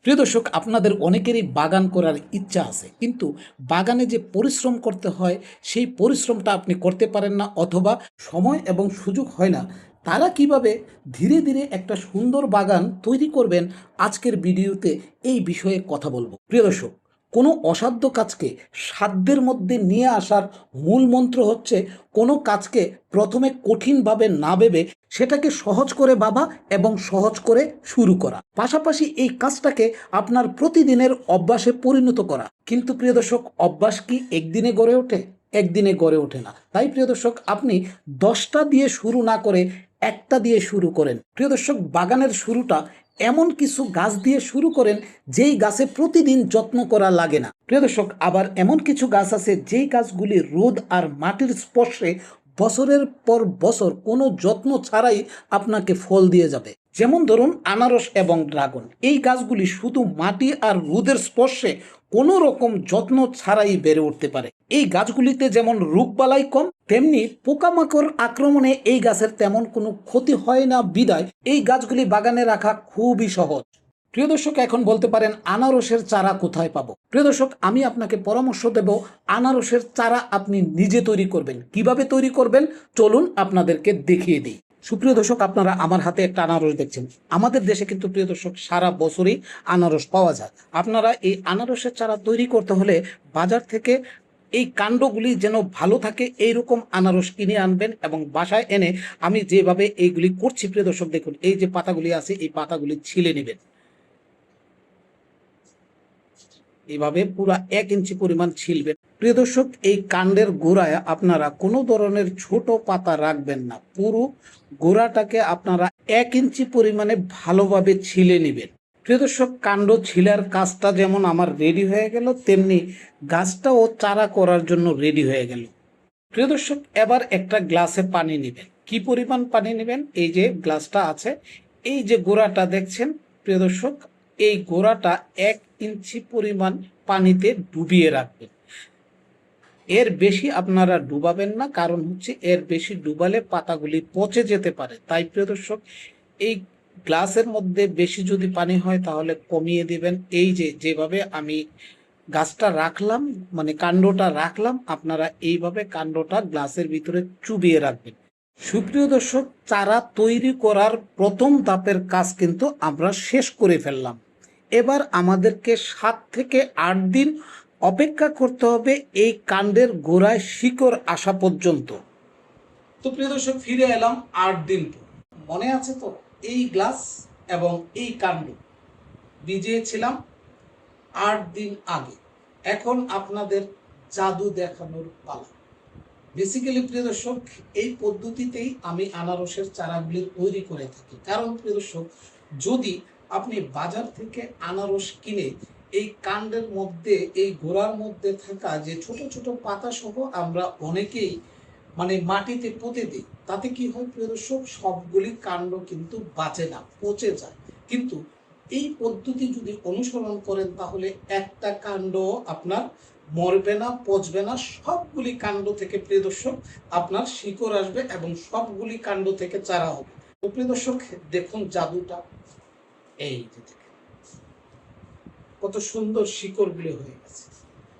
প্রিয় দর্শক, আপনাদের অনেকেরই বাগান করার ইচ্ছা আছে, কিন্তু বাগানে যে পরিশ্রম করতে হয় সেই পরিশ্রমটা আপনি করতে পারেন না, অথবা সময় এবং সুযোগ হয় না। তারা কিভাবে ধীরে ধীরে একটা সুন্দর বাগান তৈরি করবেন, আজকের ভিডিওতে এই বিষয়ে কথা বলবো। প্রিয় দর্শক, কোনো অসাধ্য কাজকে সাধ্যের মধ্যে নিয়ে আসার মূল মন্ত্র হচ্ছে কোনো কাজকে প্রথমে কঠিনভাবে না ভেবে সেটাকে সহজ করে ভাবা এবং সহজ করে শুরু করা, পাশাপাশি এই কাজটাকে আপনার প্রতিদিনের অভ্যাসে পরিণত করা। কিন্তু প্রিয় দর্শক, অভ্যাস কি একদিনে গড়ে ওঠে? একদিনে গড়ে ওঠে না। তাই প্রিয় দর্শক, আপনি 10টা দিয়ে শুরু না করে একটা দিয়ে শুরু করেন। প্রিয় দর্শক, বাগানের শুরুটা এমন কিছু গাছ দিয়ে শুরু করেন যেই গাছে প্রতিদিন যত্ন করা লাগে না। প্রিয় দর্শক, আবার এমন কিছু গাছ আছে যেই গাছগুলি রোদ আর মাটির স্পর্শে বছরের পর বছর কোনো যত্ন ছাড়াই আপনাকে ফল দিয়ে যাবে। যেমন ধরুন আনারস এবং ড্রাগন, এই গাছগুলি শুধু মাটি আর রোদের স্পর্শে কোনো রকম যত্ন ছাড়াই বেড়ে উঠতে পারে। এই গাছগুলিতে যেমন রোগবালাই কম, তেমনি পোকামাকড় আক্রমণে এই গাছের তেমন কোনো ক্ষতি হয় না, বিদায় এই গাছগুলি বাগানে রাখা খুবই সহজ। প্রিয় দর্শক, এখন বলতে পারেন আনারসের চারা কোথায় পাবো? প্রিয় দর্শক, আমি আপনাকে পরামর্শ দেব আনারসের চারা আপনি নিজে তৈরি করবেন। কিভাবে তৈরি করবেন চলুন আপনাদেরকে দেখিয়ে দিই। সুপ্রিয় দর্শক, আপনারা আমার হাতে একটা আনারস দেখছেন। আমাদের দেশে কিন্তু প্রিয় দর্শক সারা বছরই আনারস পাওয়া যায়। আপনারা এই আনারসের চারা তৈরি করতে হলে বাজার থেকে এই কাণ্ডগুলি যেন ভালো থাকে এইরকম আনারস কিনে আনবেন এবং বাসায় এনে আমি যেভাবে এইগুলি করছি, প্রিয় দর্শক দেখুন, এই যে পাতাগুলি আছে এই পাতাগুলি ছিলে নেবেন। এইভাবে পুরো 1 ইঞ্চি পরিমাণ ছিলবেন। প্রিয় দর্শক, এই কাণ্ডের গোড়ায় আপনারা কোনো ধরনের ছোট পাতা রাখবেন না, পুরো গোড়াটাকে আপনারা 1 ইঞ্চি পরিমাণে ভালোভাবে ছিলে নেবেন। প্রিয় দর্শক, কাণ্ড ছিলার কাজটা যেমন আমার রেডি হয়ে গেল, তেমনি গাছটাও চারা করার জন্য রেডি হয়ে গেল। প্রিয় দর্শক, এবার একটা গ্লাসে পানি নেবেন। কি পরিমাণ পানি নেবেন? এই যে গ্লাসটা আছে, এই যে গোড়াটা দেখছেন প্রিয় দর্শক, এই গোড়াটা 1 ইঞ্চি পরিমাণ পানিতে ডুবিয়ে রাখবেন। এর বেশি আপনারা ডুবাবেন না, কারণ হচ্ছে এর বেশি ডুবালে পাতাগুলি পচে যেতে পারে। তাই প্রিয় দর্শক, এই গ্লাসের মধ্যে বেশি যদি পানি হয় তাহলে কমিয়ে দিবেন। এই যে যেভাবে আমি গাছটা রাখলাম, মানে কাণ্ডটা রাখলাম, আপনারা এইভাবে কাণ্ডটা গ্লাসের ভিতরে চুবিয়ে রাখবেন। সুপ্রিয় দর্শক, চারা তৈরি করার প্রথম ধাপের কাজ কিন্তু আমরা শেষ করে ফেললাম। এবার আমাদেরকে 7 থেকে 8 দিন অপেক্ষা করতে হবে এই কাণ্ডের গোড়ায় শিকড় আসা পর্যন্ত। তো প্রিয় দর্শক, ফিরে এলাম 8 দিন পর। মনে আছে তো, এই গ্লাস এবং এই কাণ্ড ভিজিয়েছিলাম 8 দিন আগে। এখন আপনাদের জাদু দেখানোর পালা। বেসিক্যালি প্রিয় দর্শক, এই পদ্ধতিতেই আমি আনারসের চারাগুলি তৈরি করে থাকি। কারণ প্রিয় দর্শক, যদি আপনি বাজার থেকে আনারস কিনে এই কাণ্ডের মধ্যে, এই গোড়ার মধ্যে থাকা যে ছোট ছোট পাতা সহ আমরা অনেকেই মানে মাটিতে পুঁতে দিই, তাতে কি হয় প্রিয় দর্শক, সবগুলি কাণ্ড কিন্তু বাঁচে না, পচে যায়। কিন্তু এই পদ্ধতি যদি অনুসরণ করেন তাহলে একটা কাণ্ড আপনার মরবে না, পচবে না। সবগুলি কাণ্ড থেকে প্রিয় দর্শক আপনার শিকড় আসবে এবং সবগুলি কাণ্ড থেকে চারা হবে। তো প্রিয় দর্শক, দেখুন জাদুটা, এই যে কত সুন্দর শিকড়গুলি হয়ে গেছে।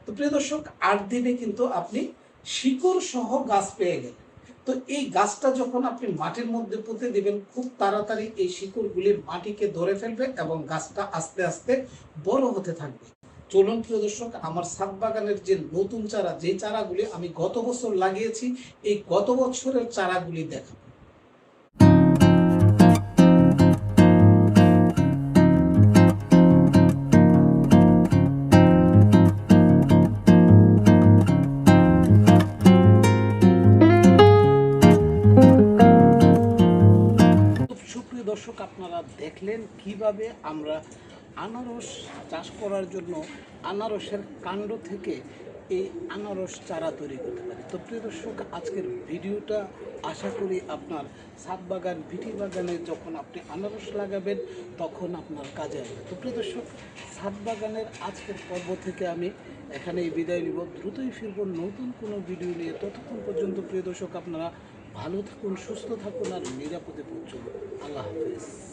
তো প্রিয় দর্শক, 8 দিনে কিন্তু আপনি শিকড় সহ গাছ পেয়ে গেলেন। তো এই গাছটা যখন আপনি মাটির মধ্যে পুঁতে দিবেন, খুব তাড়াতাড়ি এই শিকড়গুলি মাটিকে ধরে ফেলবে এবং গাছটা আস্তে আস্তে বড় হতে থাকবে। চলুন প্রিয় দর্শক, আমার ছাদ বাগানের যে নতুন চারা, যে চারাগুলি আমি গত বছর লাগিয়েছি, এই গত বছরের চারাগুলি দেখাবো। সুপ্রিয় দর্শক, আপনারা দেখলেন কিভাবে আমরা আনারস চাষ করার জন্য আনারসের কাণ্ড থেকে এই আনারস চারা তৈরি করতে পারি। তো প্রিয় দর্শক, আজকের ভিডিওটা আশা করি আপনার ছাদ বাগান, ভিটি বাগানে যখন আপনি আনারস লাগাবেন তখন আপনার কাজে আসবে। তো প্রিয় দর্শক, ছাদ বাগানের আজকের পর্ব থেকে আমি এখানেই বিদায় নিব। দ্রুতই ফিরব নতুন কোনো ভিডিও নিয়ে। ততক্ষণ পর্যন্ত প্রিয় দর্শক, আপনারা ভালো থাকুন, সুস্থ থাকুন আর নিরাপদে পৌঁছুন। আল্লাহ হাফেজ।